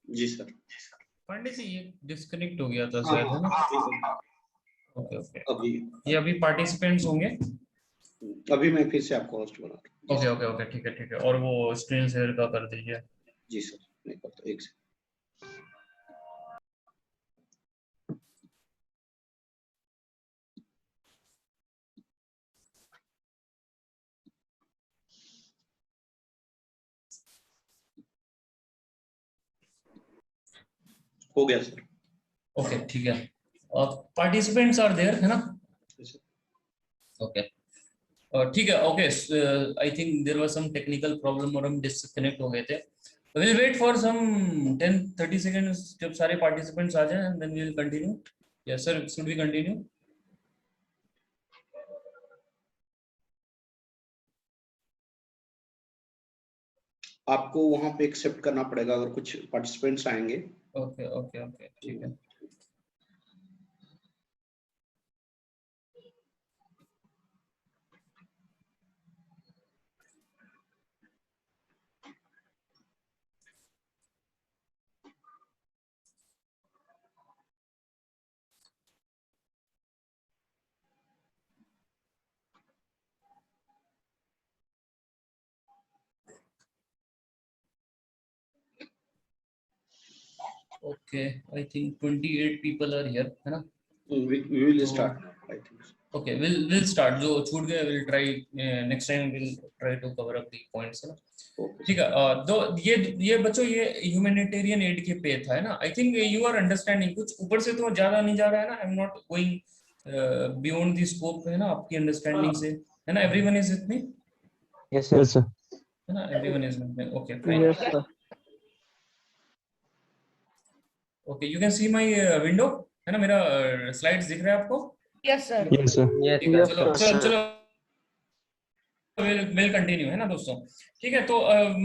जी sir. Pandey ji ये disconnect हो गया था हाँ, शायद, है ना? हाँ, ओके ओके। अभी ये अभी पार्टिसिपेंट्स होंगे। अभी मैं फिर से आपको होस्ट बना रहा हूँ। ओके ओके ओके, ठीक है ठीक है। और वो स्क्रीन शेयर का कर दीजिए। जी सर, नहीं करता, एक सेकंड। हो गया सर। ओके ठीक है। पार्टिसिपेंट्स आर देयर, है ना? ओके ठीक है। Okay, I think there was some technical problem और हम डिस्कनेक्ट हो गए थे। Will wait for some 10-30 seconds जब सारे पार्टिसिपेंट्स आ जाएं and then we will continue. Yes sir, should we continue? आपको वहां पे एक्सेप्ट करना पड़ेगा अगर कुछ पार्टिसिपेंट्स आएंगे। ओके ओके ओके, ठीक है। Okay, I think 28 people are here, है ना? We will तो start now, I think. Okay, will start. जो छूट गए will try next time, will try to cover up the points, है ना? Okay, ठीक है। तो ये बच्चों, ये ह्यूमैनिटेरियन एड के पे था, है ना? I think you are understanding. कुछ ऊपर से तो ज्यादा नहीं जा रहा है ना? आई am not going beyond the scope, है ना? आपकी अंडरस्टैंडिंग से, है ना? Everyone is with me? Yes sir. है ना? Everyone is with me. Okay fine. Yes sir. Okay, you can see my window, है ना? मेरा स्लाइड्स दिख रहा है आपको? Yes sir. Yes sir. ठीक है, चलो चलो चलो, विल कंटिन्यू, है ना दोस्तों? ठीक है। तो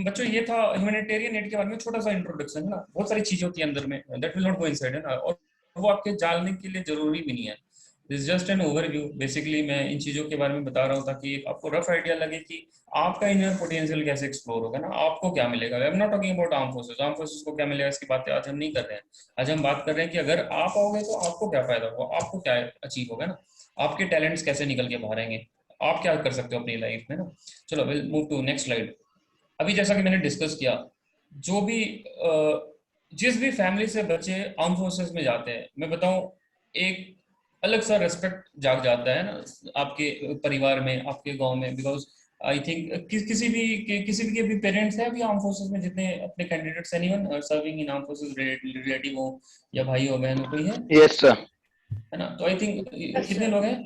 बच्चों, ये था ह्यूमैनिटेरियन एड के बारे में छोटा सा इंट्रोडक्शन, है ना? बहुत सारी चीजें होती है अंदर में, that will not go inside, है ना? और वो आपके जानने के लिए जरूरी भी नहीं है। This just an overview. Basically मैं इन चीजों के बारे में बता रहा हूँ ताकि आपको रफ आइडिया लगे कि आपका इनर पोटेंशियल कैसे एक्सप्लोर होगा ना, आपको क्या मिलेगा। आई am not talking about arm forces. Arm forces को क्या मिलेगा इसकी बातें आज हम नहीं कर रहे हैं। आज हम बात कर रहे हैं कि अगर आप आओगे तो आपको क्या फायदा होगा, आपको क्या अचीव होगा ना, आपके टैलेंट्स कैसे निकल के बाहर आएंगे, आप क्या कर सकते हो अपनी लाइफ में ना। चलो will move to next slide. अभी जैसा कि मैंने डिस्कस किया, जो भी जिस भी फैमिली से बच्चे आर्म फोर्सेस में जाते हैं, मैं बताऊं, एक अलग सा रेस्पेक्ट जाग जाता है ना आपके परिवार में, आपके गांव में। बिकॉज आई थिंक किसी भी के भी पेरेंट्स हैं अभी आर्म फोर्सेस में, जितने अपने candidates, anyone serving in arm forces, relative हो या भाई हो बहन हो, कोई है? Yes sir. है ना? तो आई थिंक कितने लोग हैं?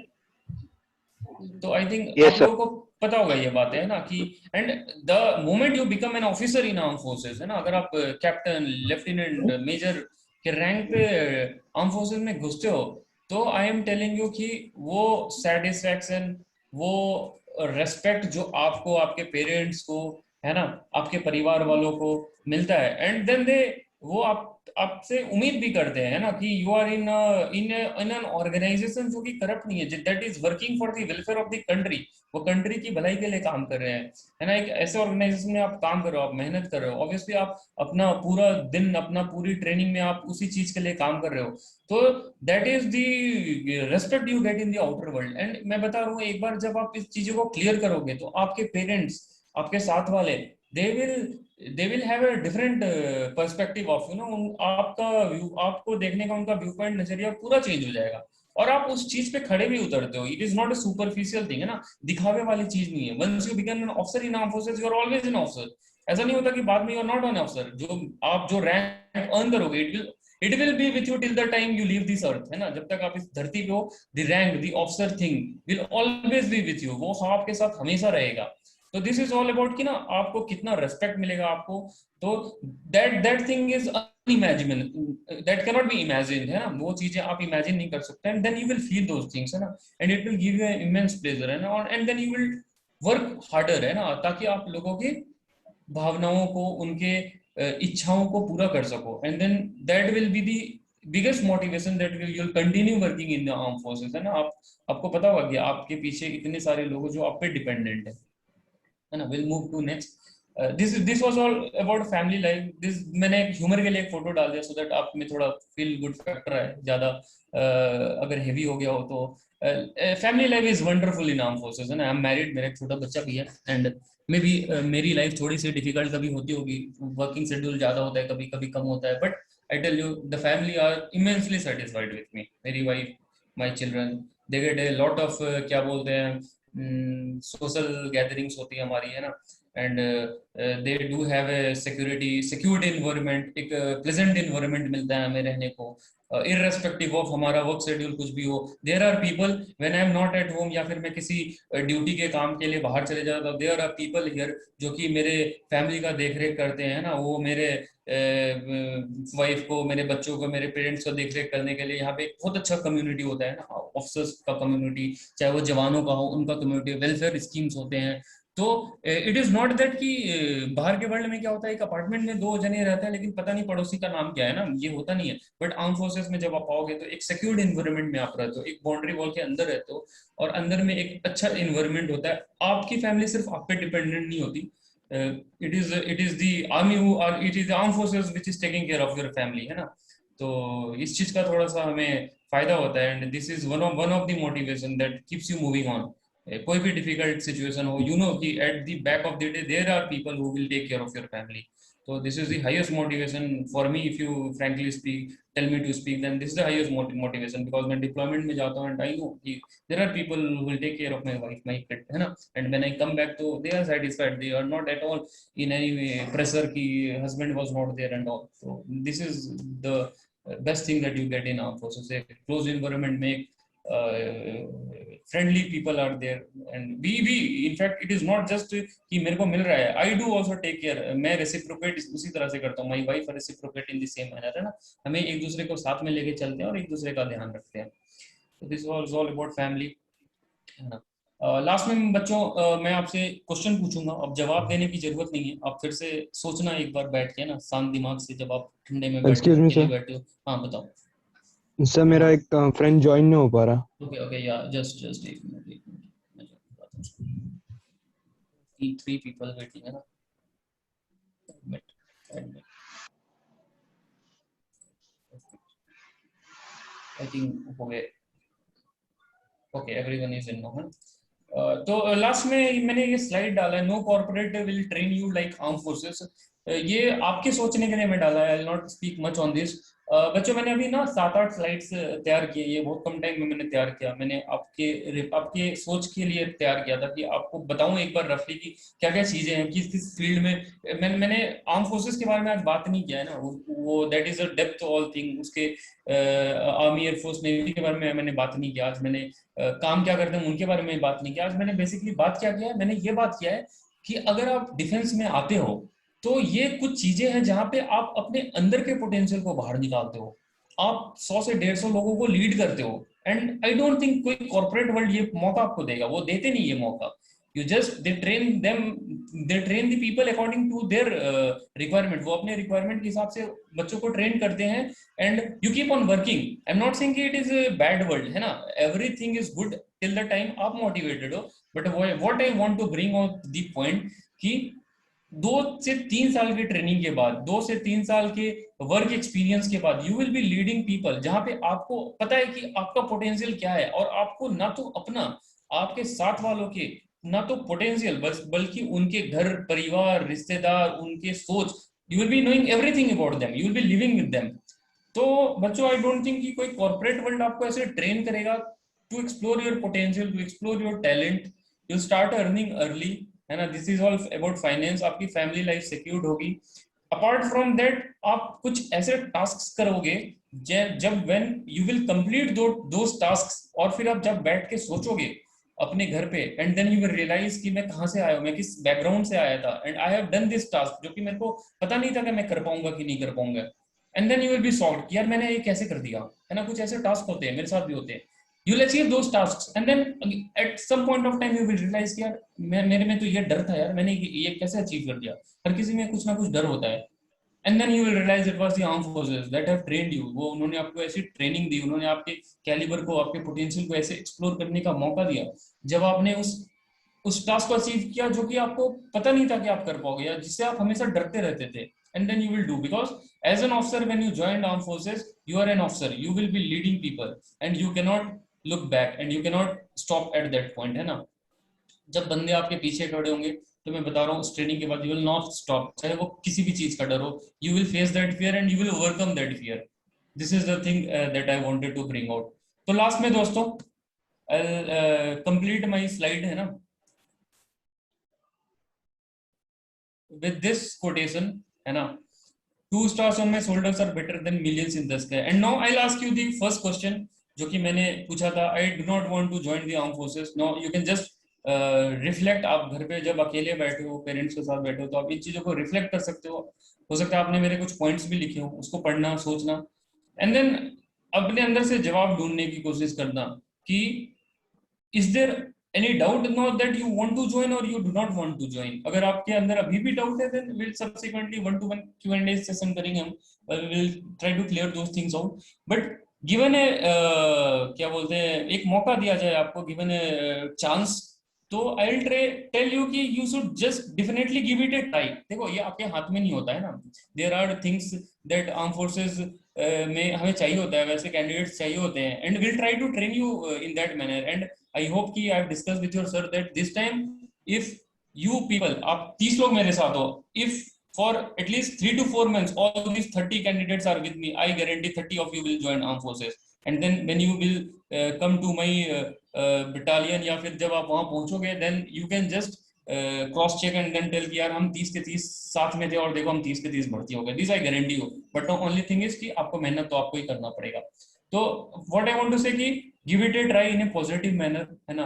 तो आई थिंक यस आप सर। लोगों को पता होगा ये बात, है ना? कि and the moment you become an officer in arm forces, है ना, अगर आप कैप्टन, लेफ्टिनेंट, मेजर के रैंक पे आर्म फोर्सेस में घुसते हो, तो आई एम टेलिंग यू कि वो सेटिस्फैक्शन, वो रेस्पेक्ट जो आपको, आपके पेरेंट्स को, है ना, आपके परिवार वालों को मिलता है, एंड देन दे वो आपसे उम्मीद भी करते हैं, ना, कि you are in an organisation जो कि करप्ट नहीं है, that is working for the welfare of the country. वो कंट्री की भलाई के लिए काम कर रहे हैं, है ना? एक ऐसे ऑर्गेनाइजेशन में आप काम कर रहे हो, आप मेहनत कर रहे हो, ऑब्वियसली आप अपना पूरा दिन, अपना पूरी ट्रेनिंग में आप उसी चीज के लिए काम कर रहे हो। तो that is the respect you get in the outer world. And मैं बता रहा हूँ, एक बार जब आप इस चीजों को क्लियर करोगे तो आपके पेरेंट्स, आपके साथ वाले, they will have a different perspective of, you know, आपका व्यू, आपको देखने का उनका व्यू पॉइंट, नजरिया पूरा चेंज हो जाएगा। और आप उस चीज पे खड़े भी उतरते हो। It is not a superficial thing, है ना? दिखावे वाली चीज नहीं है। Once you become an officer in arm forces, you are always an officer. ऐसा नहीं होता कि बाद में you are not an officer. जो रैंक अर्न करोगे, it will be with you till the time you leave this earth, है ना? जब तक आप इस धरती पे हो, the rank, the officer thing will always be with you. वो आपके साथ हमेशा रहेगा। तो दिस इज ऑल अबाउट कि ना आपको कितना रेस्पेक्ट मिलेगा आपको, तो that thing is unimaginable, that can not be imagined, है ना, वो चीजें आप इमेजिन नहीं कर सकते, and then you will feel those things, है ना, and it will give you immense pleasure, है ना, और and then you will work harder, है ना, ताकि आप लोगों की भावनाओं को, उनके इच्छाओं को पूरा कर सको, and then that will be the biggest motivation that you will continue working in the arm forces, है ना। आपको पता होगा कि आपके पीछे इतने सारे लोग जो आप पे डिपेंडेंट है ना। Will move to next, this was all about family life. This मैंने एक ह्यूमर के लिए एक फोटो डाल दिया सो दैट आप में थोड़ा फील गुड फैक्टर है ज्यादा, अगर हेवी हो गया हो तो। Family life is wonderful in arm forces, है ना। आई एम मैरिड, मेरा एक छोटा बच्चा भी है, एंड मे बी मेरी लाइफ थोड़ी सी डिफिकल्ट कभी होती होगी, वर्किंग शेड्यूल ज्यादा होता है, कभी कभी कम होता है, but I tell you the family are immensely satisfied with me, मेरी wife, my children, they get a lot of क्या बोलते हैं, सोशल गैदरिंग्स होती है हमारी, है ना, and they do have a secured environment, एक प्लेजेंट इन्वायरमेंट मिलता है हमें रहने को, इररेस्पेक्टिव ऑफ हमारा वर्क शेड्यूल कुछ भी हो। There are people when I am not at home, या फिर मैं किसी ड्यूटी के काम के लिए बाहर चले जाता हूं, देयर आर पीपल हियर जो कि मेरे फैमिली का देख रेख करते हैं ना, वो मेरे वाइफ को, मेरे बच्चों को, मेरे पेरेंट्स को देख रेख करने के लिए यहाँ पे एक बहुत अच्छा कम्युनिटी होता है ना, ऑफिसर्स का कम्युनिटी, चाहे वो जवानों का हो, उनका कम्युनिटी, वेलफेयर स्कीम्स होते हैं। तो इट इज नॉट दैट कि बाहर के वर्ल्ड में क्या होता है, एक अपार्टमेंट में दो जने रहते हैं लेकिन पता नहीं पड़ोसी का नाम क्या है ना, ये होता नहीं है। बट आर्म फोर्सेस में जब आप आओगे तो एक सिक्योर्ड इन्वायरमेंट में आप रहते हो, एक बाउंड्री वॉल के अंदर रहते हो, और अंदर में एक अच्छा इन्वायरमेंट होता है। आपकी फैमिली सिर्फ आप पे डिपेंडेंट नहीं होती, इट इज द आर्मी और it is the arm forces which is taking care of your family, है ना। तो इस चीज का थोड़ा सा हमें फायदा होता है, and this is one of the motivation that keeps you moving on. कोई भी डिफिकल्ट सिचुएशन हो, यू नो कि at the back of the day there are people who will take care of your family. So this is the highest motivation for me. If you frankly speak, tell me to speak, then this is the highest motivation, because मैं deployment में जाता हूँ and I know कि there are people who will take care of my wife, my kid, है ना, and when I come back तो they are satisfied, they are not at all in any way pressure कि husband was not there and all. So this is the best thing that you get in armed forces, a close environment में friendly people are there, and we in fact it is not just कि मेरे को मिल रहा है, I do also take care, मैं reciprocate उसी तरह से करता हूँ, my wife reciprocate in the same manner, है ना। हमें एक दूसरे को साथ में लेके चलते हैं और एक दूसरे का ध्यान रखते हैं। So this was all about family, है ना। लास्ट में बच्चों मैं आपसे क्वेश्चन पूछूंगा, अब जवाब देने की जरूरत नहीं है, आप फिर से सोचना एक बार बैठ के ना, शांत दिमाग से, जब आप ठंडे में बैठे हो, अकेले बैठे हो। हाँ बताओ सर। मेरा एक फ्रेंड ज्वाइन नहीं हो पा रहा। ओके या जस्ट एक मिनट 3 people वेटिंग, है ना। एडमिट आई थिंक हो गए। Okay everyone is in no. तो लास्ट में मैंने ये स्लाइड डाला है, no corporate will train you like arm forces. ये आपके सोचने के लिए मैं डाला है, I will not speak much on this. बच्चों मैंने अभी ना 7-8 स्लाइड्स तैयार किए, ये बहुत कम टाइम में मैंने तैयार किया, मैंने आपके सोच के लिए तैयार किया था कि आपको बताऊं एक बार रफली कि क्या क्या चीजें हैं, किस किस फील्ड में मैंने आर्म फोर्सेस के बारे में आज बात नहीं किया है ना, वो that is a depth all thing, उसके आर्मी एयरफोर्स नेवी के बारे में मैंने बात नहीं किया आज, मैंने काम क्या करते हैं उनके बारे में बात नहीं किया आज। मैंने बेसिकली बात क्या किया है, मैंने ये बात किया है कि अगर आप डिफेंस में आते हो तो ये कुछ चीजें हैं जहां पे आप अपने अंदर के पोटेंशियल को बाहर निकालते हो, आप 100 से 150 लोगों को लीड करते हो, एंड आई डोंट थिंक कोई कॉर्पोरेट वर्ल्ड ये मौका आपको देगा, वो देते नहीं ये मौका। You just they train the people according to their requirement, वो अपने रिक्वायरमेंट के हिसाब से बच्चों को ट्रेन करते हैं, and you keep on working. I am not saying it is a bad world, है ना, everything is good till the time आप मोटिवेटेड हो, but what I want to bring out the point कि 2 से 3 साल की ट्रेनिंग के बाद, 2 से 3 साल के वर्क एक्सपीरियंस के बाद you will be leading people, जहां पे आपको पता है कि आपका पोटेंशियल क्या है, और आपको ना तो अपना, आपके साथ वालों के ना तो पोटेंशियल बल्कि उनके घर परिवार रिश्तेदार उनके सोच, you will be knowing everything about them, you will B living with them. तो बच्चों आई डोंट थिंक कि कोई कॉर्पोरेट वर्ल्ड आपको ऐसे ट्रेन करेगा to explore your potential, to explore your talent, you start earning early, है ना। This is all about finance, आपकी फैमिली लाइफ सिक्योर्ड होगी। अपार्ट फ्रॉम दैट आप कुछ ऐसे टास्क करोगे जब when you will complete those task, और फिर आप जब बैठ के सोचोगे अपने घर पे, and then you will realise कि मैं कहाँ से आया हूँ, मैं किस बैकग्राउंड से आया था, and I have done this task, जो कि मेरे को पता नहीं था कि मैं कर पाऊंगा कि नहीं कर पाऊंगा, and then you will be shocked कि यार मैंने ये कैसे कर दिया, है ना। कुछ ऐसे टास्क होते हैं, मेरे साथ भी होते हैं। You will achieve those tasks, and then at some point of time you will realise कि यार मेरे में तो ये डर था यार, मैंने ये कैसे अचीव कर दिया। हर किसी में कुछ ना कुछ डर होता है, and then you will realise it was the arm forces that have trained you. वो उन्होंने आपको ऐसी ट्रेनिंग दी, उन्होंने आपके कैलिबर को, आपके पोटेंशियल को ऐसे एक्सप्लोर करने का मौका दिया, जब आपने उस टास्क को अचीव किया जो कि आपको पता नहीं था कि आप कर पाओगे, या जिससे आप हमेशा डरते रहते थे। And then you will do, because as an officer when you join arm forces, you are an officer, you will be leading people, and you can not look back, and you can not stop at that point, है ना। जब बंदे आपके पीछे खड़े होंगे, तो मैं बता रहा हूँ उस ट्रेनिंग के बाद यू विल नॉट स्टॉप, चाहे वो किसी भी चीज का डर हो, you will face that fear and you will overcome that fear. This is the thing that I wanted to bring out. तो लास्ट में दोस्तों, आई कंप्लीट माय स्लाइड, है ना, with this quotation, है ना, 2 stars on my shoulders are better than millions in the sky. And now I'll ask you the first question, जो कि मैंने पूछा था, I do not want to join the armed forces. Now you can just reflect, आप घर पे जब अकेले बैठे हो, पेरेंट्स के साथ बैठे हो, तो आप इन चीजों को रिफ्लेक्ट कर सकते हो सकता है आपने मेरे कुछ पॉइंट्स भी लिखे हो, उसको पढ़ना, सोचना, एंड देन अपने अंदर से जवाब ढूंढने की कोशिश करना कि is there any doubt now that you want to join or you do not want to join. अगर आपके अंदर अभी भी डाउट है, then we'll subsequently one to one Q&A session करेंगे हम, we'll try to clear those things out. But given a क्या बोलते हैं, एक मौका दिया जाए आपको, given a chance, तो I'll tell you कि you should just definitely give it a try. देखो ये आपके हाथ में नहीं होता है ना, there are things that armed forces में हमें चाहिए होता है, वैसे कैंडिडेट्स चाहिए होते हैं, and we'll try to train you in that manner. And I hope कि I've discussed with your sir that this time if you people, आप 30 लोग मेरे साथ हो, if for at least 3 to 4 months all these 30 candidates are with me, I guarantee 30 of you will join armed forces. And then when you will come to my battalion, या फिर जब आप वहां पहुंचोगे, then you can just cross check and then tell कि यार हम 30 के 30 साथ में थे और देखो हम 30 के 30 भर्ती हो गए। This I guarantee you, but the only thing is कि आपको मेहनत तो आपको ही करना पड़ेगा। तो what I want to say कि give it a try in a positive manner, है ना।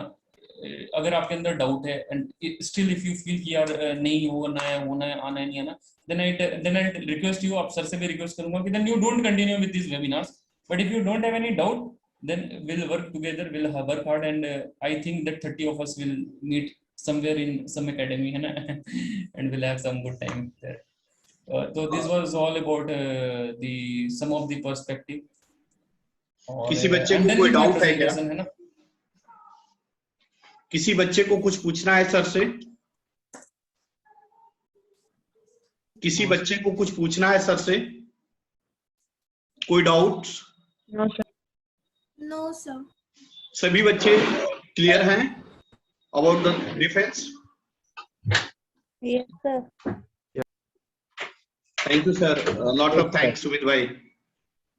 अगर आपके अंदर डाउट है and still if you feel कि यार नहीं होना है आना है नहीं आना, देन आई रिक्वेस्ट यू, आप सर से भी रिक्वेस्ट करूंगा कि then you don't continue with this webinars. But if you don't have any doubt, then we'll work together, we'll work hard, and I think that 30 of us will meet somewhere in some academy, है ना, and we'll have some good time there. So this was all about the some of the perspective. और किसी बच्चे को कोई doubt है क्या? है ना, किसी बच्चे को कुछ पूछना है सर से? किसी बच्चे को कुछ पूछना है सर से? कोई डाउट? No, sir. सभी बच्चे क्लियर हैं about the defence? Yes, sir. Thank you sir, lot of thanks Sumit भाई।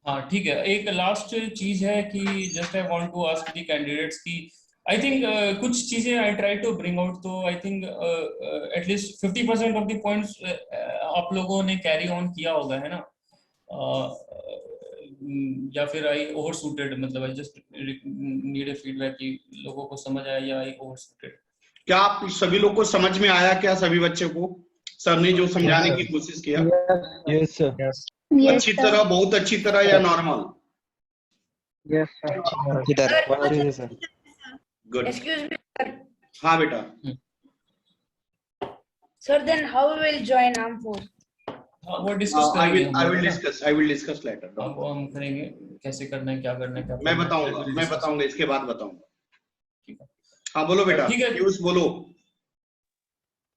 हाँ ठीक है, एक लास्ट चीज है कि just I want to ask the candidates की आई थिंक कुछ चीजें I try to bring out, तो I think at least 50% of the points आप लोगों ने कैरी ऑन किया होगा, है ना। या फिर आई ओवरशूटेड, मतलब I just need a feedback कि लोगों को समझ आया या आई ओवरशूटेड। क्या आप सभी लोग को समझ में आया क्या? सभी बच्चों को सर ने जो समझाने की कोशिश किया? Yes sir. अच्छी तरह, बहुत अच्छी तरह, या नॉर्मल? यस सर, अच्छी तरह, बहुत अच्छे से sir. Good. Excuse me, sir. हाँ बेटा। Sir, then how we will join armed force? वो डिस्कस करेंगे हम। I will discuss later. अब हम करेंगे कैसे करना है, क्या करना है, क्या मैं बताऊंगा इसके बाद बताऊंगा। ठीक है, हाँ बोलो बेटा। ठीक है। पीयूष बोलो।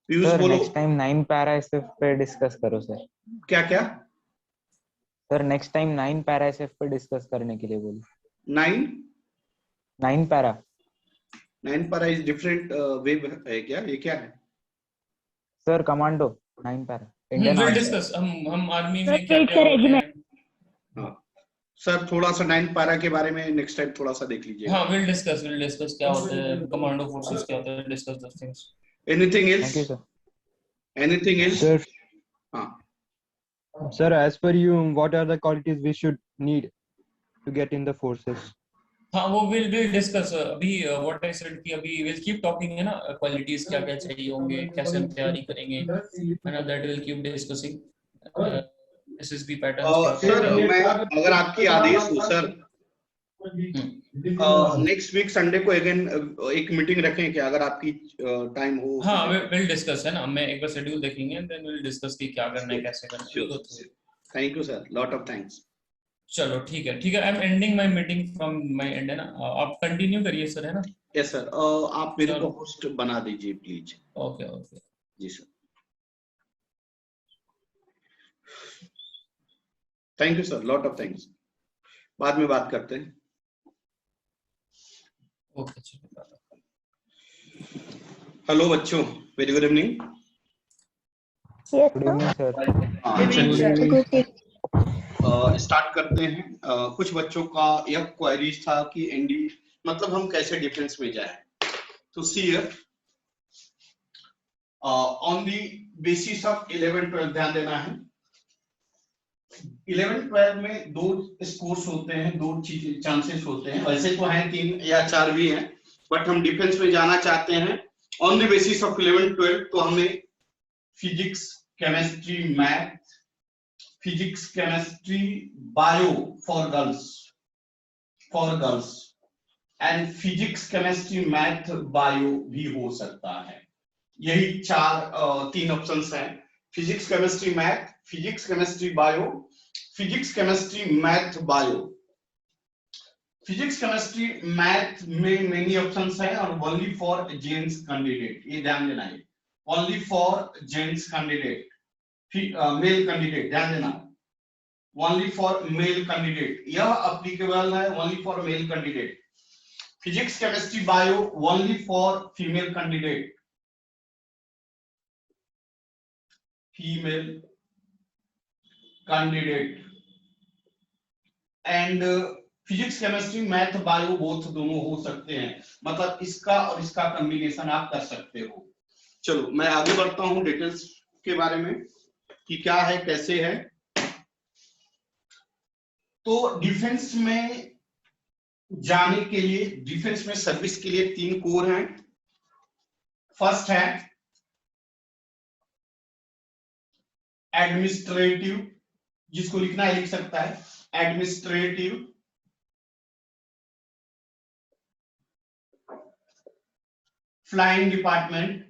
Sir next time 9 para SF पे डिस्कस करो सर। क्या क्या sir next time 9 para SF पे डिस्कस करने के लिए बोलो। 9 para 9 para is different web है क्या? ये क्या है sir? Commando 9 para will discuss, हम आर्मी में क्या क्या होते हैं। हाँ सर, थोड़ा सा 9 पैरा के बारे में नेक्स्ट टाइम थोड़ा सा देख लीजिए। हाँ विल डिस्कस क्या होता है, कमांडो फोर्सेस क्या होता है, discuss those things. Anything else? Thank you sir. Anything else? Sir, हाँ sir, as per you, what are the qualities we should need to get in the forces? हाँ वो will discuss अभी what I said कि अभी will keep talking है ना, qualities क्या क्या चाहिए होंगे, कैसे हम तैयारी करेंगे, है ना, that will keep discussing SSB patterns क्या क्या सर चाहिए। मैं अगर आपकी आदेश हो सर, हम्म। नेक्स्ट वीक संडे को अगेन एक मीटिंग रखें क्या, अगर आपकी टाइम हो हाँ सके। विल डिस्कस है ना, मैं एक बार शेड्यूल देखेंगे देन विल डिस्कस कि क्या करना है कैसे करना है, we'll go through it. Thank you sir, lot of thanks. चलो ठीक है ठीक है, I am ending my meeting from my and, है ना, आप कंटिन्यू करिए सर, है ना। यस सर, आप मेरे को चलो होस्ट बना दीजिए प्लीज। Okay okay. जी sir, thank you sir, lot of thanks. बाद में बात करते हैं। ओके चलिए। हेलो बच्चों, very good evening. Good evening sir. चलिए स्टार्ट करते हैं। कुछ बच्चों का यह क्वेरीज था कि एनडी मतलब हम कैसे डिफेंस में जाएं। तो सी ऑन दी बेसिस ऑफ 11-12 ध्यान देना है। 11-12 में दो स्कोर्स होते हैं, दो चांसेस होते हैं, वैसे तो हैं 3 या 4 भी हैं, बट हम डिफेंस में जाना चाहते हैं ऑन द बेसिस ऑफ 11-12। तो हमें physics, chemistry, math, physics, chemistry, bio for girls and physics, chemistry, math, bio भी हो सकता है। यही 3 ऑप्शंस हैं, physics, chemistry, math, physics, chemistry, bio, physics, chemistry, math, bio. Physics, chemistry, math में many options हैं और ओनली फॉर जेंट्स कैंडिडेट, ये ध्यान देना है, only for gents candidate, male candidate, ध्यान देना, ओनली फॉर मेल कैंडिडेट, यह एप्लीकेबल है only for male candidate. Physics, chemistry, bio only for female candidate, female candidate, and physics, chemistry, math, bio both दोनों हो सकते हैं, मतलब इसका और इसका कॉम्बिनेशन आप कर सकते हो। चलो मैं आगे बढ़ता हूं डिटेल्स के बारे में कि क्या है कैसे है। तो डिफेंस में जाने के लिए, डिफेंस में सर्विस के लिए 3 कोर हैं। फर्स्ट है एडमिनिस्ट्रेटिव, जिसको लिखना है लिख सकता है, administrative, flying department,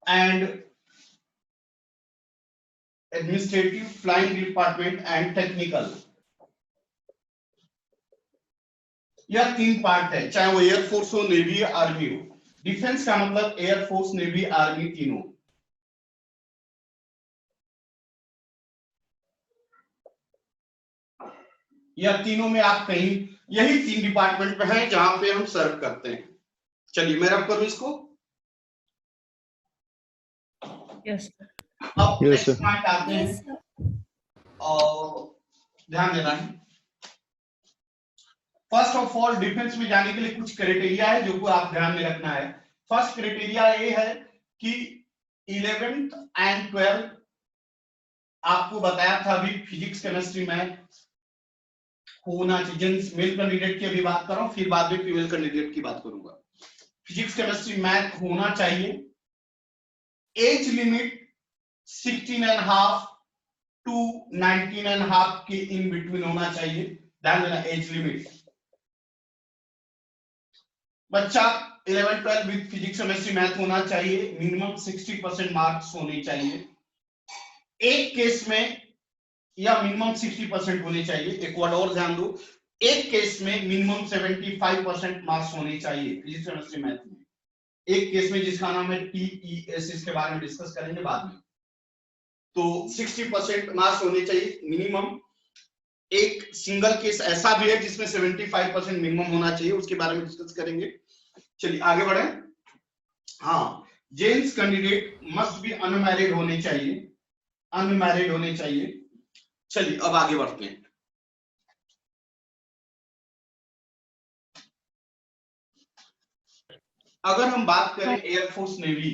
and administrative, flying department and technical, यह 3 पार्ट है, चाहे वो एयरफोर्स हो, नेवी, आर्मी हो। डिफेंस का मतलब एयरफोर्स, नेवी, आर्मी तीनों। यह तीनों में आप कहीं, यही 3 डिपार्टमेंट पे हैं जहां पे हम सर्व करते हैं। चलिए मैं रब करूं इसको। Yes. अब Yes, नेक्स्ट sir. पॉइंट आते हैं और ध्यान देना है। फर्स्ट ऑफ ऑल डिफेंस में जाने के लिए कुछ क्राइटेरिया है जो को आप ध्यान में रखना है। फर्स्ट क्राइटेरिया ये है कि 11th एंड 12th आपको बताया था अभी, फिजिक्स, केमिस्ट्री, मैथ होना चाहिए। मेल कैंडिडेट की अभी बात कर रहा हूं, फिर बाद में फीमेल कैंडिडेट की बात करूंगा। फिजिक्स, केमिस्ट्री, मैथ होना चाहिए। एज लिमिट 16.5 टू 19.5 के इन बिटवीन होना चाहिए, ध्यान देना, एज लिमिट। बच्चा 11-12 विद फिजिक्स, केमिस्ट्री, मैथ होना चाहिए, मिनिमम 60% मार्क्स होने चाहिए। एक केस में या मिनिमम 60% होने चाहिए, एक वर्ड और ध्यान दो, एक केस में मिनिमम 75% मार्क्स होने चाहिए फिजिक्स, केमिस्ट्री, मैथ में। एक केस में जिसका नाम है TES, इसके बारे में डिस्कस करेंगे बाद में। तो 60% मार्क्स होने चाहिए मिनिमम। एक सिंगल केस ऐसा भी है जिसमें 75% मिनिमम होना चाहिए, उसके बारे में डिस्कस करेंगे। चलिए आगे बढ़े। हाँ, gents candidate must be unmarried होने चाहिए, अनमैरिड होने चाहिए। चलिए अब आगे बढ़ते हैं। अगर हम बात करें air force, navy,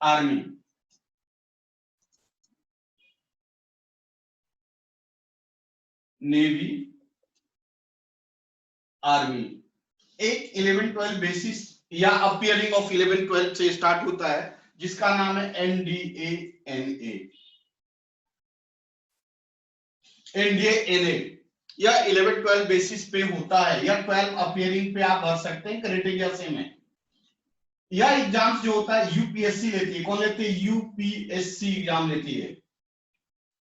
army, navy, army. एक 11-12 बेसिस या अपीयरिंग ऑफ 11-12 से स्टार्ट होता है जिसका नाम है NDANA। NDANA या 11-12 बेसिस पे होता है या 12 अपीयरिंग पे आप भर सकते हैं क्राइटेरिया में। या एग्जाम्स जो होता है यूपीएससी लेती है। कौन लेती है? यूपीएससी एग्जाम लेती है।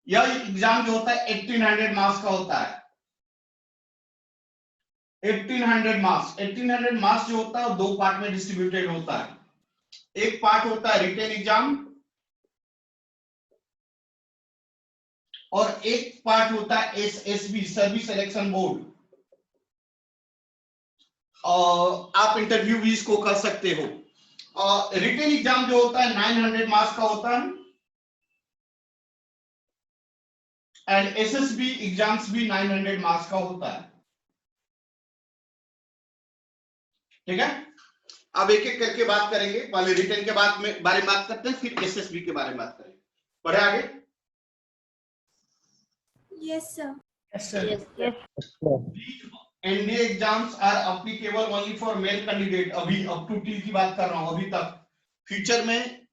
या एग्जाम जो होता है 1800 मार्क्स का होता है। 1800 मार्क्स। 1800 मार्क्स जो होता है वो दो पार्ट में डिस्ट्रीब्यूटेड होता है। एक पार्ट होता है रिटन एग्जाम और एक पार्ट होता है एसएसबी, सर्विस सिलेक्शन बोर्ड। आप इंटरव्यू भी इसको कर सकते हो। रिटन एग्जाम जो होता है 900 मार्क्स का होता है एंड एसएसबी एग्जाम्स भी 900 मार्क्स का होता है। ठीक है, अब एक एक करके बात करेंगे। पहले रिटन के बारे में बात करते हैं, फिर एसएसबी के बारे में बात करेंगे। बढ़े आगे। Yes, sir. Yes, sir. NDA exams are applicable only for male candidate. अभी अप टू टिल की बात कर रहा हूं, अभी तक। फ्यूचर में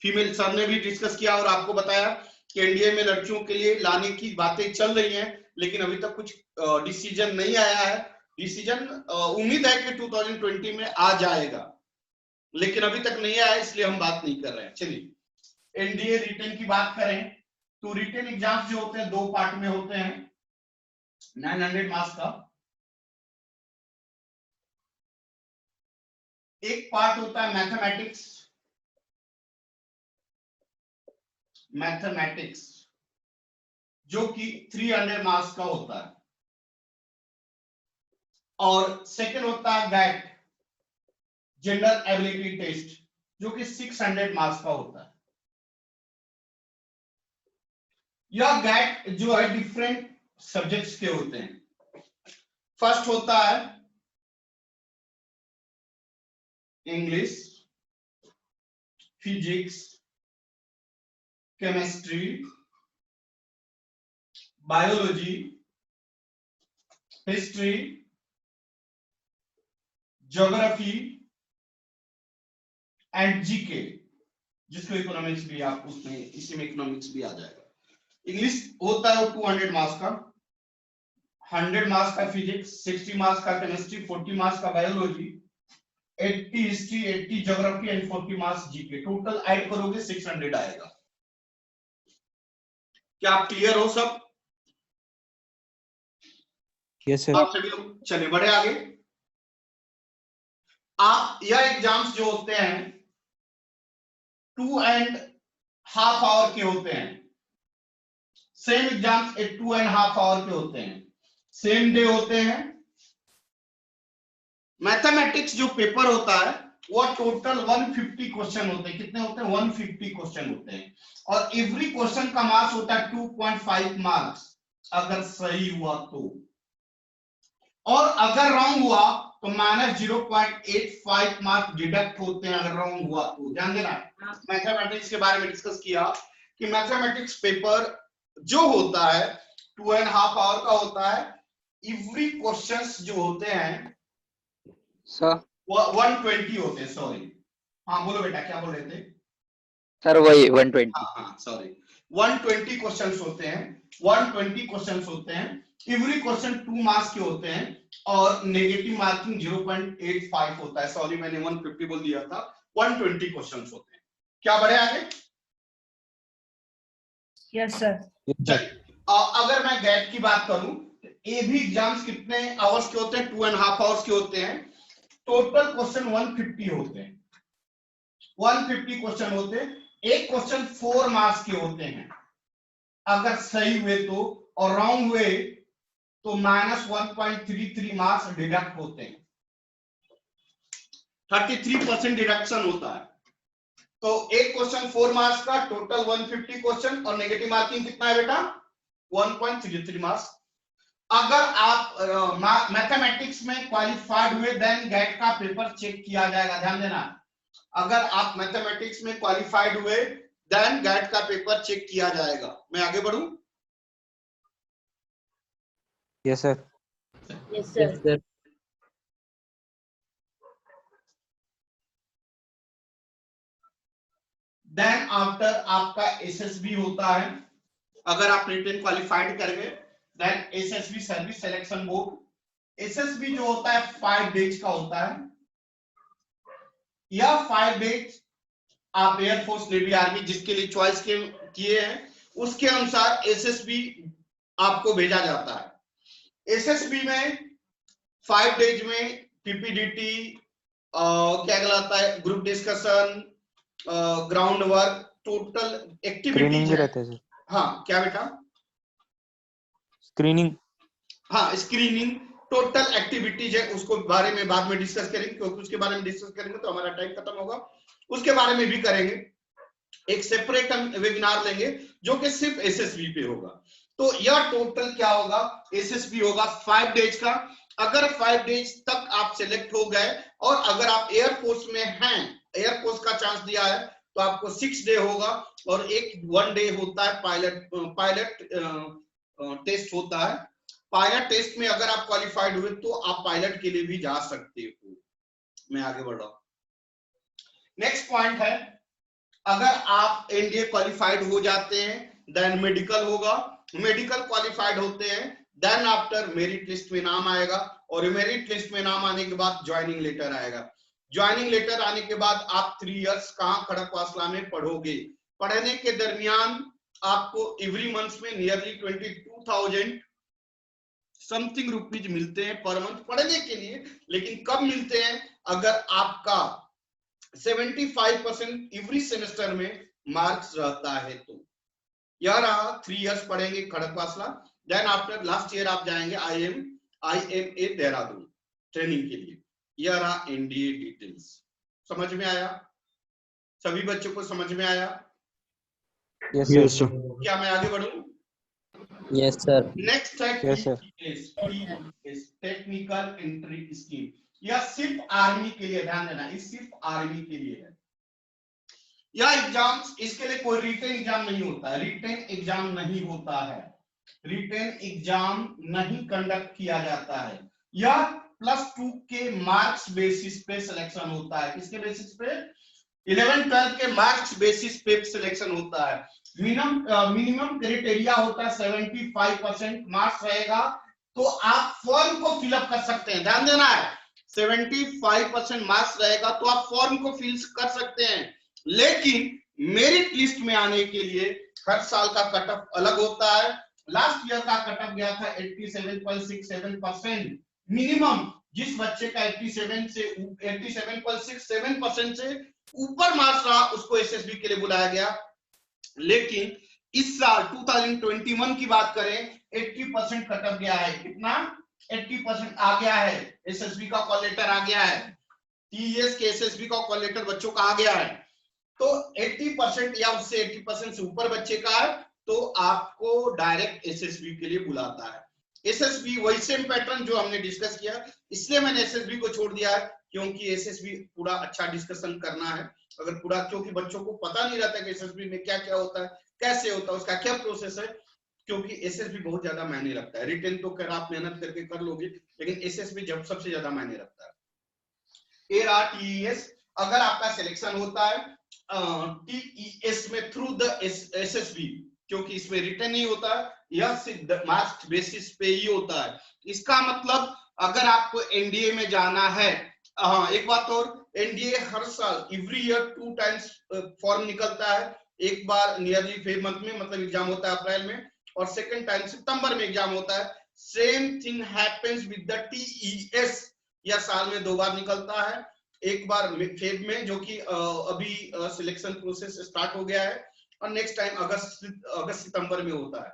फीमेल सर ने भी डिस्कस किया और आपको बताया कि एनडीए में लड़कियों के लिए लाने की बातें चल रही हैं, लेकिन अभी तक कुछ डिसीजन नहीं आया है। डिसीजन उम्मीद है कि 2020 में आ जाएगा, लेकिन अभी तक नहीं आया, इसलिए हम बात नहीं कर रहे हैं। चलिए एनडीए रिटन की बात करें तो रिटन एग्जाम्स जो होते हैं दो पार्ट में होते हैं 900 मार्क्स का। एक पार्ट होता है मैथमेटिक्स जो कि 300 मार्क्स का होता है और सेकंड होता है गैट, जेंडर एबिलिटी टेस्ट, जो कि 600 मार्क्स का होता है। यह गैट जो है डिफरेंट सब्जेक्ट्स के होते हैं। फर्स्ट होता है English, physics, chemistry, biology, history, geography and GK, जिसको इकोनॉमिक्स भी आप उसमें इसी में इकोनॉमिक्स भी आ जाएगा। इंग्लिश होता है 200 मार्क्स का, 100 मार्क्स का फिजिक्स, 60 मार्क्स का केमिस्ट्री, 40 मार्क्स का biology, 80 history, 80 geography and 40 marks GK. Total add करोगे 600 आएगा। क्या आप क्लियर हो सब? Yes sir. आप सभी लोग चले बढ़े आगे। आप यह एग्जाम्स जो होते हैं 2.5 आवर के होते हैं। सेम एग्जाम्स 2.5 आवर के होते हैं, सेम डे होते हैं। मैथमेटिक्स जो पेपर होता है वो टोटल 150 क्वेश्चन होते हैं। कितने होते हैं? 150 क्वेश्चन होते हैं और एवरी क्वेश्चन का मार्क्स होता है 2.5 मार्क्स अगर सही हुआ तो, और अगर रॉन्ग हुआ तो -0.85 मार्क्स डिडक्ट होते हैं अगर रॉन्ग हुआ तो। ध्यान देना, मैथमेटिक्स के बारे में डिस्कस किया कि मैथमेटिक्स पेपर जो होता है 2.5 आवर का होता है। एवरी क्वेश्चंस जो होते हैं सर 120 होते हैं। सॉरी, हाँ बोलो बेटा, क्या बोल रहे थे? सर वही 120। हाँ सॉरी, 120 क्वेश्चंस होते हैं। 120 क्वेश्चंस होते हैं। एवरी क्वेश्चन 2 मार्क्स के होते हैं और नेगेटिव मार्किंग 0.85 होता है। सॉरी मैंने 150 बोल दिया था, 120 क्वेश्चंस होते हैं। क्या बढ़े आगे? Yes, sir. अगर मैं गैट की बात करूं, ये भी एग्जाम्स कितने आवर्स के होते हैं? 2.5 आवर्स के होते हैं। टोटल क्वेश्चन 150 होते हैं। 150 क्वेश्चन होते हैं। एक क्वेश्चन 4 मार्क्स के होते हैं अगर सही हुए तो, और रॉन्ग हुए तो -1.33 मार्क्स डिडक्ट होते हैं। 33% डिडक्शन होता है। तो एक क्वेश्चन 4 मार्क्स का, टोटल 150 क्वेश्चन और नेगेटिव मार्किंग कितना है बेटा? 1.33 मार्क्स। अगर आप मैथमेटिक्स में क्वालिफाइड हुए देन गैट का पेपर चेक किया जाएगा। ध्यान देना, अगर आप मैथमेटिक्स में क्वालिफाइड हुए देन गैट का पेपर चेक किया जाएगा। मैं आगे बढ़ूं? Yes, sir. Yes, sir. Yes, sir. Then after आपका एसएसबी होता है, अगर आप रिटन क्वालिफाइड कर गए then SSB service selection board. SSB जो होता है 5 डेज का होता है, या 5 डेज आप एयरफोर्स नेवी आर्मी जिसके लिए चॉइस किए हैं उसके अनुसार एसएसबी आपको भेजा जाता है। एसएसबी में 5 डेज में पीपीडीटी क्या कहलाता है, group discussion, ground work, total screening activities भी है। रहते हैं सर। हाँ क्या बेटा? स्क्रीनिंग। हाँ स्क्रीनिंग, टोटल एक्टिविटीज है, उसको बारे में बाद में डिस्कस करेंगे, क्योंकि उसके बारे में डिस्कस करेंगे तो हमारा टाइम खत्म होगा। उसके बारे में भी करेंगे, एक सेपरेट हम वेबिनार लेंगे जो कि सिर्फ एसएसबी पे होगा। तो यह टोटल क्या होगा, एसएसबी होगा 5 डेज का। अगर 5 डेज तक आप सिलेक्ट हो गए और अगर आप एयरफोर्स में हैं, एयरफोर्स का चांस दिया है तो आपको 6 डे होगा, और 1 डे होता है पायलट टेस्ट होता है। पायलट टेस्ट में अगर आप क्वालिफाइड हुए तो आप पायलट के लिए भी जा सकते हो। मैं आगे बढ़ रहा हूं। नेक्स्ट पॉइंट है, अगर आप एनडीए क्वालिफाइड हो जाते हैं देन मेडिकल होगा। मेडिकल क्वालिफाइड होते हैं देन आफ्टर मेरिट लिस्ट में नाम आएगा, और मेरिट लिस्ट में नाम आने के बाद ज्वाइनिंग लेटर आएगा। ज्वाइनिंग लेटर आने के बाद आप 3 इयर्स कहां, खड़गवासला में पढ़ोगे। पढ़ने के दरमियान आपको एवरी मंथ में नियरली 22,000 समथिंग रुपीज मिलते हैं पर मंथ पढ़ने के लिए। लेकिन कब मिलते हैं, अगर आपका 75% एवरी सेमेस्टर में मार्क्स रहता है तो। यह रहा 3 इयर्स पढ़ेंगे Khadakwasla, then after last year आप जाएंगे IMA देहरादून ट्रेनिंग के लिए। यह रहा एनडीए डिटेल्स। समझ में आया? सभी बच्चों को समझ में आया? Yes yes sir. सर। क्या मैं आगे बढ़ूं? Yes, sir. नेक्स्ट है Yes, sir. TES, technical entry scheme. यह सिर्फ आर्मी के लिए, ध्यान देना, ये सिर्फ आर्मी के लिए है। यह एग्जाम, इसके लिए कोई रिटन एग्जाम नहीं होता है, रिटन एग्जाम नहीं होता है, रिटन एग्जाम नहीं कंडक्ट किया जाता है। यह +2 के मार्क्स बेसिस पे सिलेक्शन होता है। किसके बेसिस पे? 11-12 के मार्क्स बेसिस पे सिलेक्शन होता है। मिनिमम क्राइटेरिया होता है 75% मार्क्स रहेगा तो आप फॉर्म को फिलअप कर सकते हैं। ध्यान देना है, 75% मार्क्स रहेगा तो आप फॉर्म को फिल कर सकते हैं। लेकिन मेरिट लिस्ट में आने के लिए हर साल का कट ऑफ अलग होता है। लास्ट ईयर का कट ऑफ गया था 87.67%। मिनिमम जिस बच्चे का 87.67% से ऊपर मार्क्स रहा उसको एसएसबी के लिए बुलाया गया। लेकिन इस साल 2021 की बात करें, 80% कट ऑफ गया है। कितना? 80% आ गया है। एसएसबी का कॉल लेटर आ गया है, टीएस के एसएसबी का कॉल लेटर बच्चों का आ गया है। तो 80% या उससे 80% से ऊपर बच्चे का है तो आपको डायरेक्ट एसएसबी के लिए बुलाता है। एसएसबी वही सेम पैटर्न जो हमने डिस्कस किया, इसलिए मैंने एसएसबी को छोड़ दिया है क्योंकि एसएसबी पूरा अच्छा डिस्कशन करना है। अगर पूरा, क्योंकि बच्चों को पता नहीं रहता कि एसएसबी में क्या क्या होता है, कैसे होता है, उसका क्या प्रोसेस है, क्योंकि एसएसबी बहुत ज्यादा मायने रखता है। रिटन तो कर आप मेहनत करके कर लोगे, लेकिन एसएसबी जब सबसे ज्यादा मायने रखता है। टीईएस, अगर आपका सिलेक्शन होता है टीईएस में थ्रू द एसएसबी, क्योंकि इसमें रिटन नहीं होता है, यह सिर्फ मार्क्स बेसिस पे ही होता है। इसका मतलब अगर आपको एनडीए में जाना है, एक बात और, एनडीए हर साल एवरी ईयर 2 टाइम्स फॉर्म निकलता है। एक बार नियरली फेब मंथ में, मतलब एग्जाम होता है अप्रैल में, और सेकंड टाइम सितंबर में एग्जाम होता है। Same thing happens with the TES, यह साल में 2 बार निकलता है। एक बार फेब में जो कि अभी सिलेक्शन प्रोसेस स्टार्ट हो गया है, और नेक्स्ट टाइम अगस्त सितंबर में होता है।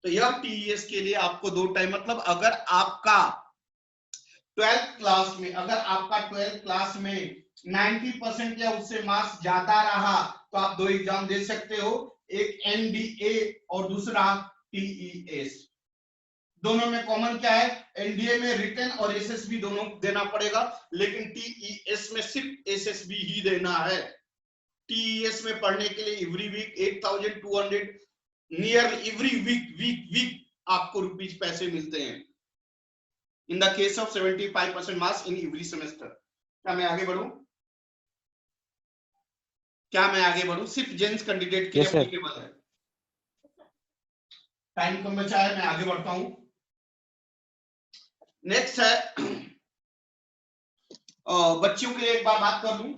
तो यह टीईएस के लिए आपको 2 टाइम, मतलब अगर आपका 12th क्लास में, अगर आपका 12th क्लास में 90% या उससे मार्क्स ज्यादा रहा तो आप 2 एग्जाम दे सकते हो, एक एनडीए और दूसरा टीईएस। दोनों में कॉमन क्या है? एनडीए में रिटन और एसएसबी दोनों देना पड़ेगा, लेकिन टीईएस में सिर्फ एसएसबी ही देना है। टीईएस में पढ़ने के लिए every week 8,200 near every week आपको रुपीज पैसे मिलते हैं। In the case of 75% marks in every semester. क्या मैं आगे बढ़ूं? सिर्फ जेन्स कैंडिडेट के लिए Yes, sir. एप्लीकेबल है। टाइम कम बचा है, मैं आगे बढ़ता हूं। नेक्स्ट है बच्चियों के लिए एक बार बात कर लूं,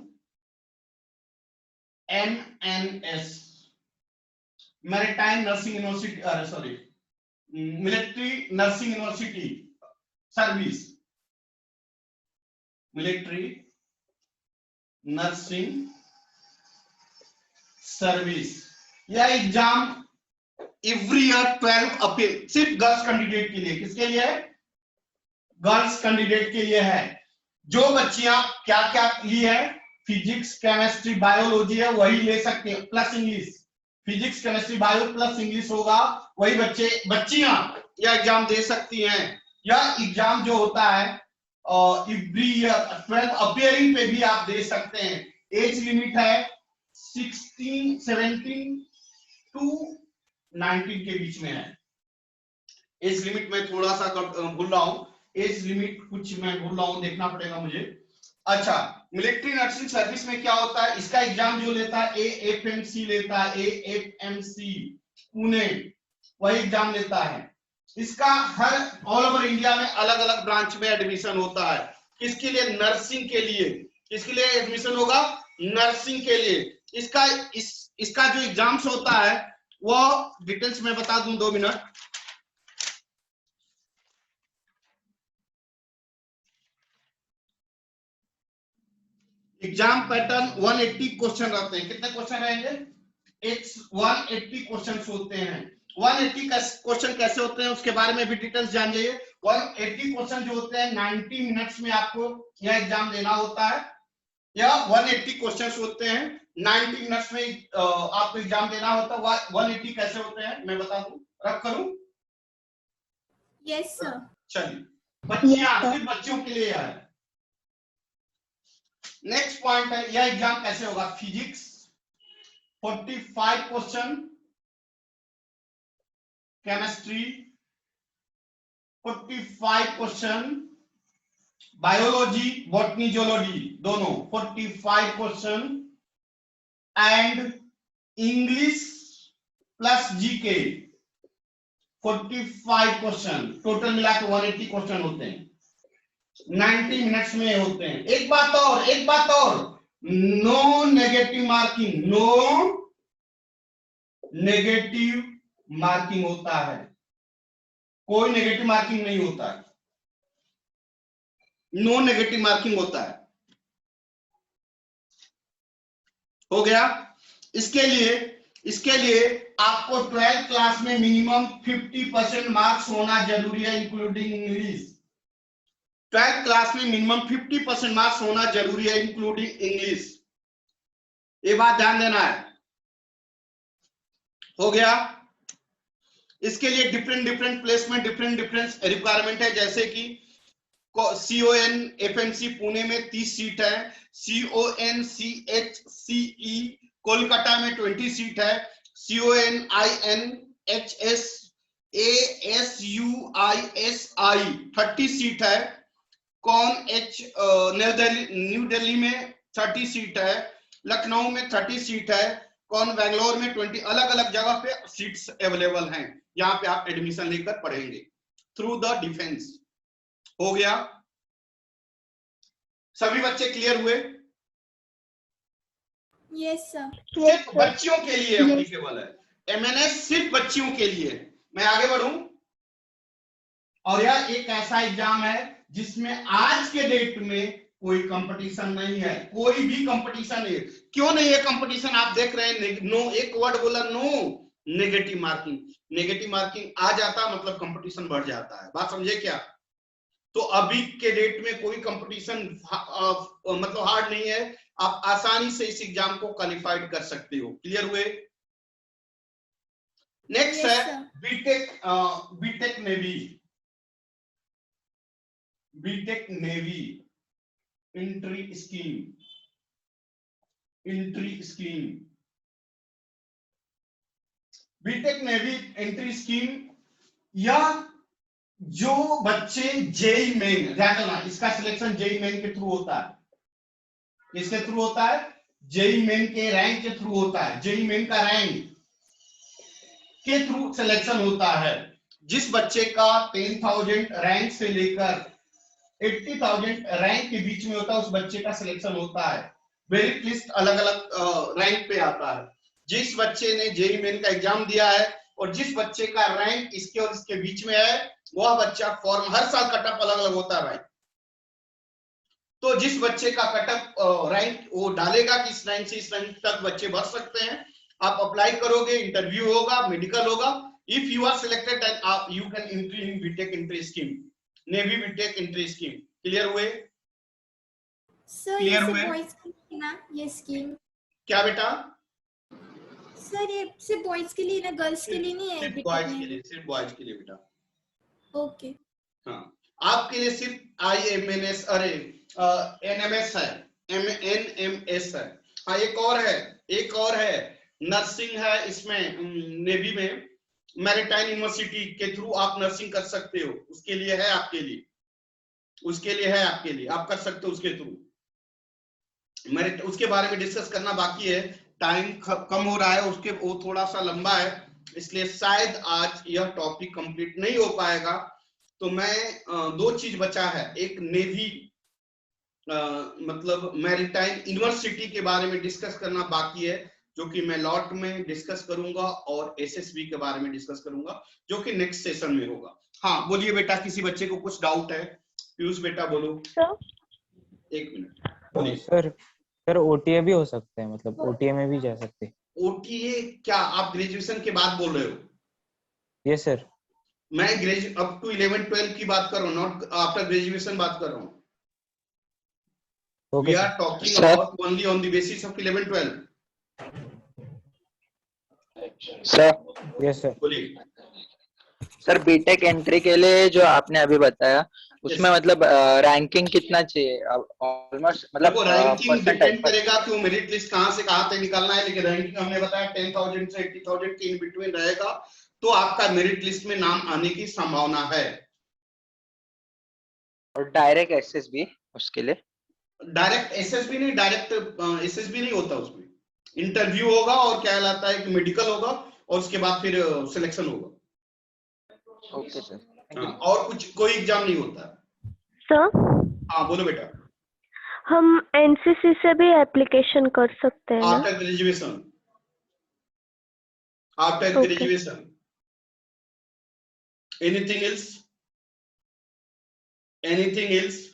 MNS maritime nursing university, sorry military nursing university service, military nursing service. यह एग्जाम एवरी ईयर 12 अप्रैल सिर्फ गर्ल्स कैंडिडेट के लिए, किसके लिए है? गर्ल्स कैंडिडेट के लिए है। जो बच्चियां क्या क्या लिए है, फिजिक्स केमिस्ट्री बायोलॉजी है, वही ले सकते हैं, plus English. Physics chemistry bio plus English होगा, वही बच्चियां यह एग्जाम दे सकती हैं। यह एग्जाम जो होता है एवरी ईयर 12 अप्रैल पे भी आप दे सकते हैं। एज लिमिट है 17 टू 19 के बीच में है। एज लिमिट में थोड़ा सा भूल रहा हूं, एज लिमिट कुछ मैं भूल रहा हूं, देखना पड़ेगा मुझे। अच्छा, मिलिट्री नर्सिंग सर्विस में क्या होता है, इसका एग्जाम जो लेता है AFMC लेता है, AFMC पुणे वही एग्जाम लेता है। इसका हर ऑल ओवर इंडिया में अलग अलग ब्रांच में एडमिशन होता है। किसके लिए? नर्सिंग के लिए। किसके लिए एडमिशन होगा? नर्सिंग के लिए। इसका जो एग्जाम्स होता है वो डिटेल्स में बता दूं, 2 मिनट। एग्जाम पैटर्न 180 क्वेश्चन रहते हैं। कितने क्वेश्चन रहेंगे? 180 क्वेश्चन होते हैं। 180 क्वेश्चन कैसे होते हैं उसके बारे में भी डिटेल्स जान जाइए। 180 क्वेश्चन जो होते हैं 90 मिनट्स में आपको यह एग्जाम देना होता है। यह 180 क्वेश्चन होते हैं, 90 मिनट्स में आपको एग्जाम देना होता है। 180 कैसे होते हैं मैं बता दूं, रब करूं? Yes sir. चलिए, बच्चियां सिर्फ बच्चों के लिए है। नेक्स्ट पॉइंट है, यह एग्जाम कैसे होगा? Physics 45 question, chemistry 45 question, biology botany zoology दोनों 45 question, and English plus GK 45 question. Total मिला के 180 क्वेश्चन होते हैं, 90 मिनट्स में होते हैं। एक बात और, no negative marking, no negative marking होता है, कोई नेगेटिव मार्किंग नहीं होता है, नो नेगेटिव मार्किंग होता है। हो गया। इसके लिए आपको 12th क्लास में मिनिमम 50% मार्क्स होना जरूरी है, इंक्लूडिंग इंग्लिश। 12th क्लास में मिनिमम 50% मार्क्स होना जरूरी है, इंक्लूडिंग इंग्लिश। ये बात ध्यान देना है। हो गया। इसके लिए डिफरेंट प्लेसमेंट, डिफरेंट रिक्वायरमेंट है। जैसे कि CON FMC पुणे में 30 सीट है, CON CHCE कोलकाता में 20 सीट है, CON INHS ASUISI 30 सीट है, कॉन न्यू दिल्ली में 30 सीट है, लखनऊ में 30 सीट है, कौन बेंगलोर में 20। अलग अलग जगह पे सीट्स अवेलेबल हैं, यहाँ पे आप एडमिशन लेकर पढ़ेंगे थ्रू द डिफेंस। हो गया। सभी बच्चे क्लियर हुए? Yes sir. सिर्फ बच्चियों के लिए एप्लीकेबल है, MNS सिर्फ बच्चियों के लिए। मैं आगे बढ़ूं, और यह एक ऐसा एग्जाम है जिसमें आज के डेट में कोई कंपटीशन नहीं है, कोई भी कंपटीशन है। क्यों नहीं है कंपटीशन? आप देख रहे हैं, नो, एक वर्ड बोला, no negative marking. Negative marking आ जाता मतलब कंपटीशन बढ़ जाता है। बात समझे क्या? तो अभी के डेट में कोई कंपटीशन मतलब हार्ड नहीं है, आप आसानी से इस एग्जाम को क्वालिफाइड कर सकते हो। क्लियर हुए? नेक्स्ट है BTech navy entry scheme. BTech navy entry scheme, यह जो बच्चे जेई मेन, ध्यान देना, इसका सिलेक्शन जेई मेन के थ्रू होता है। किसके थ्रू होता है? जेई मेन के रैंक के थ्रू होता है। जेई मेन का रैंक के थ्रू सिलेक्शन होता है। जिस बच्चे का 10,000 रैंक से लेकर 80,000 रैंक के बीच में होता है, उस बच्चे का सिलेक्शन होता है। मेरिट लिस्ट अलग अलग रैंक पे आता है। जिस बच्चे ने जेई मेन का एग्जाम दिया है और जिस बच्चे का रैंक इसके और इसके बीच में है, वह बच्चा फॉर्म, हर साल कटअप अलग अलग होता है भाई। तो जिस बच्चे का कटअप रैंक वो डालेगा कि इस रैंक से इस रैंक तक बच्चे बढ़ सकते हैं, आप अप्लाई करोगे, इंटरव्यू होगा, मेडिकल होगा। If you are selected then आप you can entry in BTech entry scheme, navy BTech entry scheme. Clear हुए? सर Clear ये हुए? सिर्फ बॉयज के लिए ना ये स्कीम? क्या बेटा? सर ये सिर्फ बॉयज के लिए ना, गर्ल्स के लिए नहीं है? सिर्फ बीटेक बॉयज में? के लिए, सिर्फ बॉयज के लिए बेटा। ओके। हाँ, आपके लिए सिर्फ IMNS, अरे NMS है, NMS है। हाँ, एक और है, नर्सिंग है इसमें, नेवी में मैरिटाइम यूनिवर्सिटी के थ्रू आप नर्सिंग कर सकते हो। उसके लिए है आपके लिए, आप कर सकते हो उसके थ्रू। मेरिट, उसके बारे में डिस्कस करना बाकी है, टाइम कम हो रहा है, उसके वो थोड़ा सा लंबा है, इसलिए शायद आज यह टॉपिक कंप्लीट नहीं हो पाएगा। तो मैं दो चीज बचा है, एक नेवी मतलब मैरिटाइम यूनिवर्सिटी के बारे में डिस्कस करना बाकी है, जो कि मैं लॉट में डिस्कस करूंगा, और SSB के बारे में डिस्कस करूंगा, जो कि नेक्स्ट सेशन में होगा। हाँ बोलिए बेटा, किसी बच्चे को कुछ डाउट है? पीयूष बेटा बोलो। सर, एक मिनट बोलिए। सर OTA भी हो सकते हैं, मतलब OTA में भी जा सकते हैं? OTA क्या आप ग्रेजुएशन के बाद बोल रहे हो? Yes sir. मैं ग्रेजुएट अप टू 11-12 की बात कर रहा हूँ, नॉट आफ्टर ग्रेजुएशन बात कर रहा हूँ। Okay We are talking about only on the basis of 11-12. Sir. Yes sir. बोलिए। सर बीटेक एंट्री के लिए जो आपने अभी बताया, उसमें मतलब रैंकिंग कितना चाहिए? ऑलमोस्ट मतलब देखो रैंकिंग डिपेंड परसेंटेज करेगा कि वो मेरिट लिस्ट कहां से कहां तक निकालना है, लेकिन रैंकिंग हमने बताया 10,000 से 80,000 के इन बिटवीन रहेगा, तो आपका मेरिट लिस्ट में नाम आने की संभावना है। और डायरेक्ट SSB उसके लिए? डायरेक्ट SSB नहीं, डायरेक्ट SSB नहीं होता, उसमें इंटरव्यू होगा और क्या कहलाता है कि मेडिकल होगा, और उसके बाद फिर सिलेक्शन होगा। Okay sir. हाँ, और कुछ कोई एग्जाम नहीं होता। सर हाँ बोलो बेटा। हम एनसीसी से भी एप्लीकेशन कर सकते हैं ना? After graduation, after Okay. Graduation. Anything else? Anything else?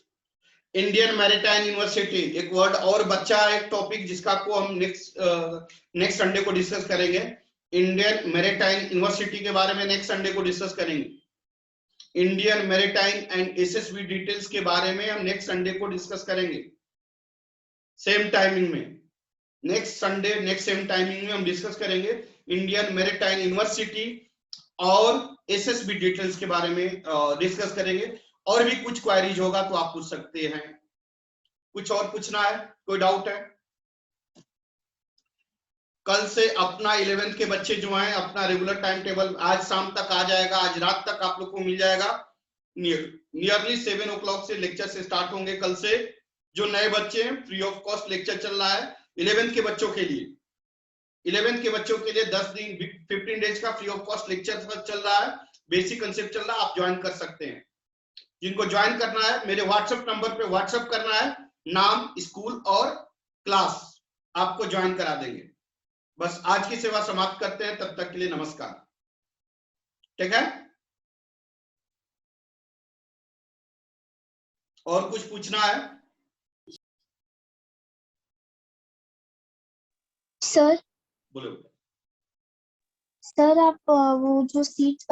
Indian maritime university, एक वर्ड और बच्चा है, एक टॉपिक जिसका को हम नेक्स्ट संडे को डिस्कस करेंगे। इंडियन मैरिटाइम यूनिवर्सिटी के बारे में नेक्स्ट संडे को डिस्कस करेंगे। Indian maritime and SSB details के बारे में हम नेक्स्ट संडे को डिस्कस करेंगे, सेम टाइमिंग में। Next Sunday next same timing में हम डिस्कस करेंगे इंडियन मैरिटाइम यूनिवर्सिटी और SSB डिटेल्स के बारे में डिस्कस करेंगे। और भी कुछ क्वेरीज होगा तो आप पूछ सकते हैं। कुछ और पूछना है? कोई डाउट है? कल से अपना 11th के बच्चे जो हैं, अपना रेगुलर टाइम टेबल आज शाम तक आ जाएगा, आज रात तक आप लोग को मिल जाएगा। नियरली 7 o'clock से लेक्चर से स्टार्ट होंगे कल से। जो नए बच्चे हैं, फ्री ऑफ कॉस्ट लेक्चर चल रहा है 11th के बच्चों के लिए। 11th के बच्चों के लिए 10 दिन 15 डेज का फ्री ऑफ कॉस्ट लेक्चर चल रहा है, बेसिक कंसेप्ट चल रहा है, आप ज्वाइन कर सकते हैं। जिनको ज्वाइन करना है मेरे व्हाट्सएप नंबर पे व्हाट्सएप करना है, नाम, स्कूल और क्लास, आपको ज्वाइन करा देंगे। बस आज की सेवा समाप्त करते हैं, तब तक के लिए नमस्कार। ठीक है? और कुछ पूछना है? सर बोलो। सर आप वो जो सीट्स